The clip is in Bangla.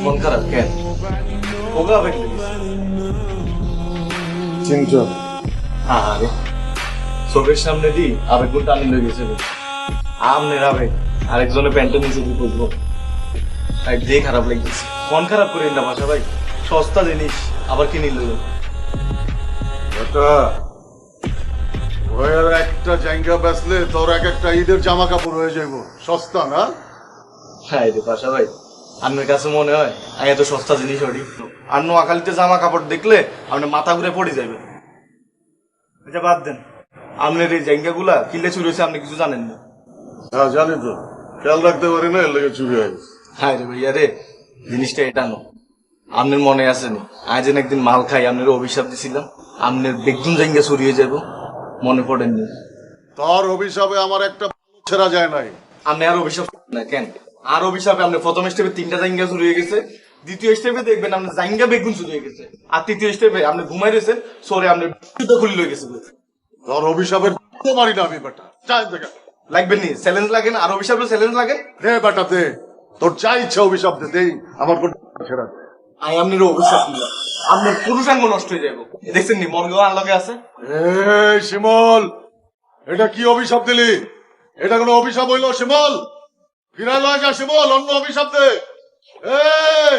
মন খারাপ কেন? ওগা আবেগ চিন্ত আরে চোখের সামনে দি আবেগ গুণ টানি লেগে গেছে। আমনের আবেগ আরেকজনের প্যান্টের নিচে দিয়ে বুঝবো তাই যে খারাপ লাগতেছে। মন খারাপ করি না ভাষা ভাই, সস্তা জিনিস আবার কিনে নিল। একটা জায়গা বেচলে তোর এক একটা ঈদের জামা কাপড় হয়ে যাইব, সস্তা না? হ্যাঁ রে ভাষা ভাই, আপনার কাছে মনে হয় আমি এত সস্তা জিনিস হরি? আর নোয়াখালীতে জামা কাপড় দেখলে আপনার মাথা ঘুরে পড়ে যাবে। এটা বাদ দেন, আপনার এই জায়গা গুলা কিনলে চুরি হয়েছে আপনি কিছু জানেন না? হ্যাঁ জানি তো, খেয়াল রাখতে পারি না, এর লেগে চুরি হয়। হ্যাঁ রে ভাইয়া রে, জিনিসটা এটা নো। আপনার মনে আসেনি আজ একদিন মাল খাই আপনার অভিশাপ দিছিলাম আপনার বেগুন জায়গা চুরি হয়ে যাব? মনে পড়েননি? তোর অভিশাপে আমার একটা ছেড়া যায় নাই। আপনি আর অভিশাপ না কেন? আর অভিশাপে আপনি প্রথম স্টেপে 3টা জায়গা চুরি হয়ে গেছে, দ্বিতীয় স্টেপে দেখবেন আপনার জায়গা বেগুন চুরি হয়ে গেছে, আর তৃতীয় স্টেপে আপনি ঘুমাই রয়েছেন সরে আপনার খুলি হয়ে গেছে। তোর অভিশাপের মারি না আমি বেটা, যাই দেখা লাগবেন নি চ্যালেঞ্জ লাগেন, আর অভিশাপে চ্যালেঞ্জ লাগেন। দে বেটা দে, তোর যা ইচ্ছা অভিশাপ দে, দেই আমার কোন ছেড়া দে। আমি আপনার অভিশাপ দিলাম আপনার পুরুষাঙ্গ নষ্ট হয়ে যাবো। দেখছেন নি মর্গ আনলকে আছে। এই শিমল, এটা কি অভিশাপ দিলি? এটা কোনো অভিশাপ হইলো শিমল? ফিরাই লয় যা শিমল, অন্য অভিশাপ দে। এই